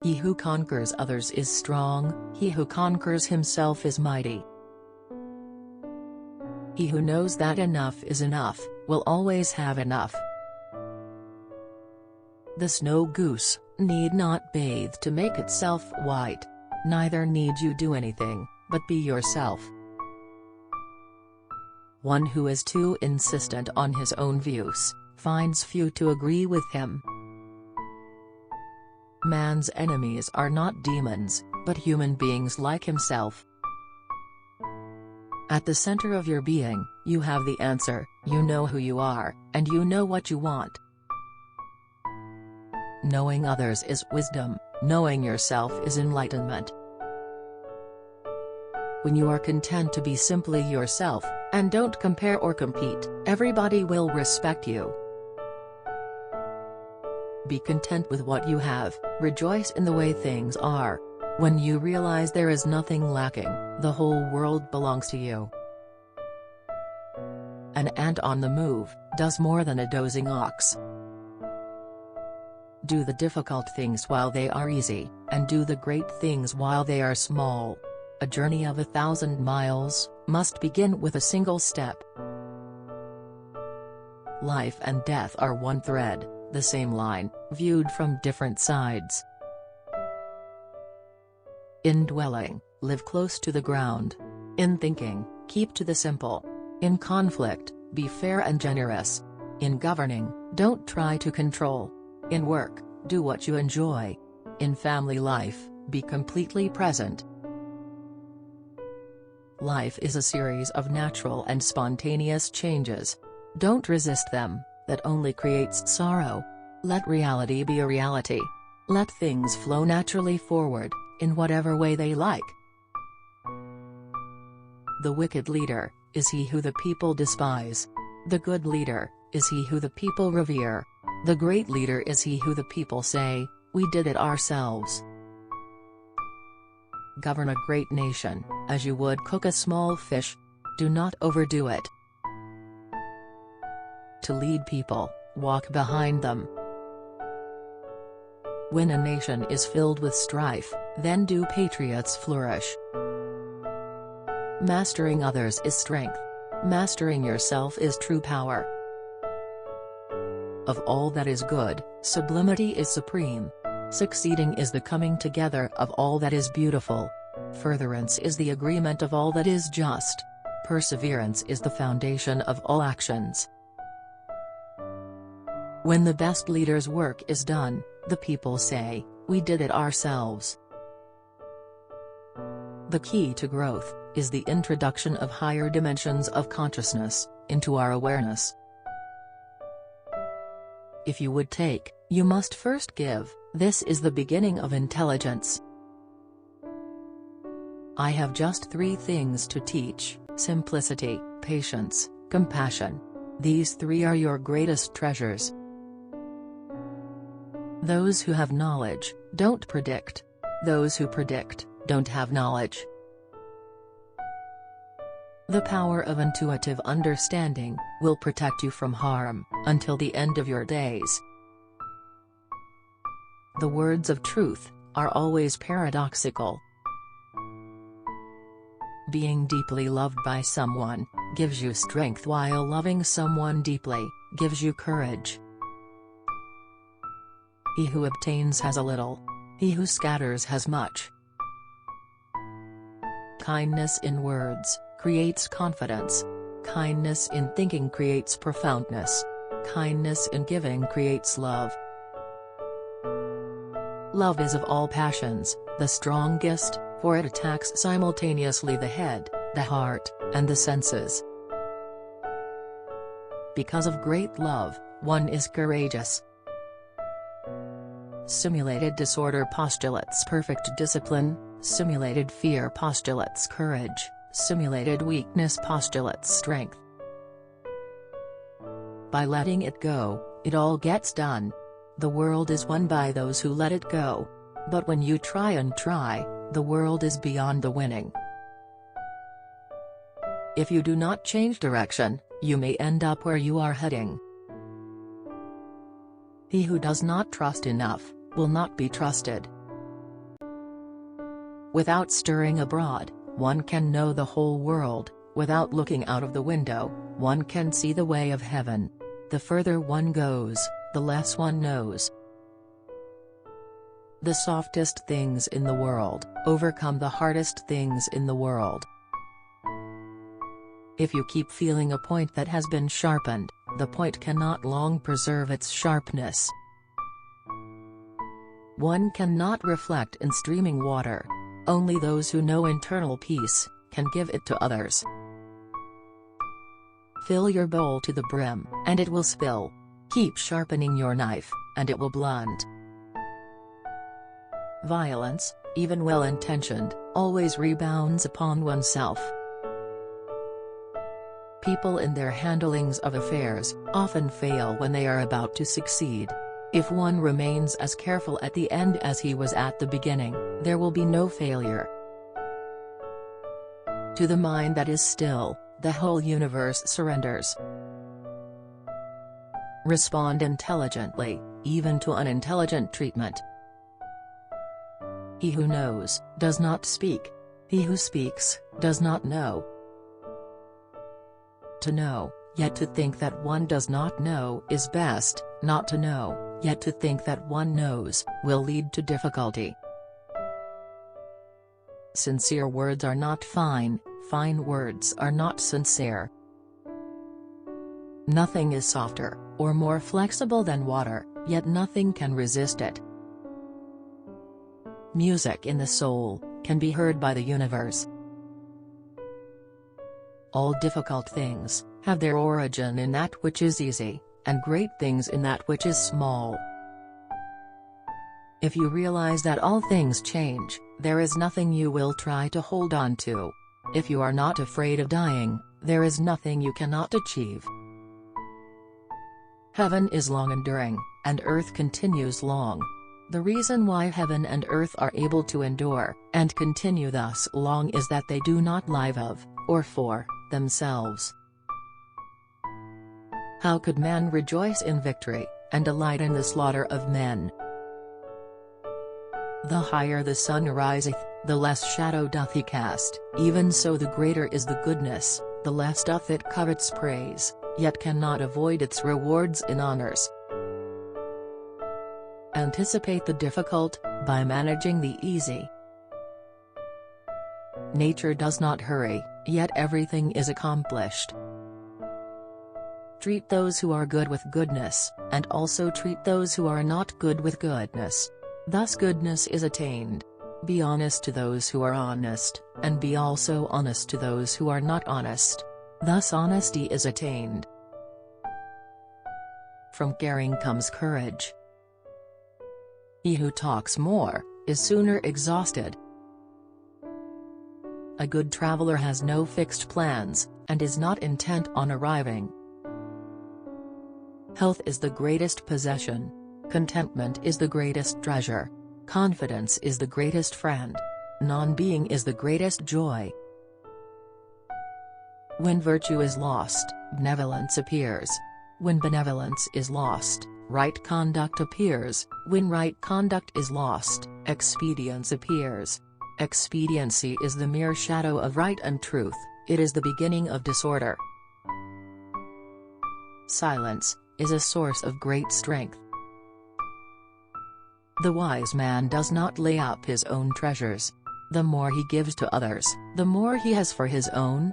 He who conquers others is strong, he who conquers himself is mighty. He who knows that enough is enough, will always have enough. The snow goose need not bathe to make itself white. Neither need you do anything, but be yourself. One who is too insistent on his own views, finds few to agree with him. Man's enemies are not demons, but human beings like himself. At the center of your being, you have the answer, you know who you are, and you know what you want. Knowing others is wisdom, knowing yourself is enlightenment. When you are content to be simply yourself, and don't compare or compete, everybody will respect you. Be content with what you have, rejoice in the way things are. When you realize there is nothing lacking, the whole world belongs to you. An ant on the move does more than a dozing ox. Do the difficult things while they are easy, and do the great things while they are small. A journey of 1,000 miles must begin with a single step. Life and death are one thread, the same line, viewed from different sides. In dwelling, live close to the ground. In thinking, keep to the simple. In conflict, be fair and generous. In governing, don't try to control. In work, do what you enjoy. In family life, be completely present. Life is a series of natural and spontaneous changes. Don't resist them, that only creates sorrow. Let reality be a reality. Let things flow naturally forward, in whatever way they like. The wicked leader is he who the people despise. The good leader is he who the people revere. The great leader is he who the people say, "We did it ourselves." Govern a great nation, as you would cook a small fish. Do not overdo it. To lead people, walk behind them. When a nation is filled with strife, then do patriots flourish. Mastering others is strength. Mastering yourself is true power. Of all that is good, sublimity is supreme. Succeeding is the coming together of all that is beautiful. Furtherance is the agreement of all that is just. Perseverance is the foundation of all actions. When the best leader's work is done, the people say, "We did it ourselves." The key to growth is the introduction of higher dimensions of consciousness into our awareness. If you would take, you must first give. This is the beginning of intelligence. I have just 3 things to teach: simplicity, patience, compassion. These 3 are your greatest treasures. Those who have knowledge don't predict. Those who predict don't have knowledge. The power of intuitive understanding will protect you from harm until the end of your days. The words of truth are always paradoxical. Being deeply loved by someone gives you strength, while loving someone deeply gives you courage. He who obtains has a little. He who scatters has much. Kindness in words creates confidence. Kindness in thinking creates profoundness. Kindness in giving creates love. Love is of all passions the strongest, for it attacks simultaneously the head, the heart, and the senses. Because of great love, one is courageous. Simulated disorder postulates perfect discipline, simulated fear postulates courage, simulated weakness postulates strength. By letting it go, it all gets done. The world is won by those who let it go. But when you try and try, the world is beyond the winning. If you do not change direction, you may end up where you are heading. He who does not trust enough will not be trusted. Without stirring abroad, one can know the whole world. Without looking out of the window, one can see the way of heaven. The further one goes, the less one knows. The softest things in the world overcome the hardest things in the world. If you keep feeling a point that has been sharpened, the point cannot long preserve its sharpness. One cannot reflect in streaming water. Only those who know internal peace can give it to others. Fill your bowl to the brim, and it will spill. Keep sharpening your knife, and it will blunt. Violence, even well-intentioned, always rebounds upon oneself. People in their handlings of affairs often fail when they are about to succeed. If one remains as careful at the end as he was at the beginning, there will be no failure. To the mind that is still, the whole universe surrenders. Respond intelligently, even to unintelligent treatment. He who knows, does not speak. He who speaks, does not know. To know, yet to think that one does not know is best. Not to know, yet to think that one knows, will lead to difficulty. Sincere words are not fine, fine words are not sincere. Nothing is softer, or more flexible than water, yet nothing can resist it. Music in the soul can be heard by the universe. All difficult things have their origin in that which is easy, and great things in that which is small. If you realize that all things change, there is nothing you will try to hold on to. If you are not afraid of dying, there is nothing you cannot achieve. Heaven is long enduring, and earth continues long. The reason why heaven and earth are able to endure, and continue thus long is that they do not live of, or for, themselves. How could man rejoice in victory, and delight in the slaughter of men? The higher the sun riseth, the less shadow doth he cast, even so the greater is the goodness, the less doth it covets praise, yet cannot avoid its rewards in honors. Anticipate the difficult, by managing the easy. Nature does not hurry, yet everything is accomplished. Treat those who are good with goodness, and also treat those who are not good with goodness. Thus goodness is attained. Be honest to those who are honest, and be also honest to those who are not honest. Thus honesty is attained. From caring comes courage. He who talks more, is sooner exhausted. A good traveler has no fixed plans, and is not intent on arriving. Health is the greatest possession. Contentment is the greatest treasure. Confidence is the greatest friend. Non-being is the greatest joy. When virtue is lost, benevolence appears. When benevolence is lost, right conduct appears. When right conduct is lost, expedience appears. Expediency is the mere shadow of right and truth, it is the beginning of disorder. Silence is a source of great strength. The wise man does not lay up his own treasures. The more he gives to others, the more he has for his own.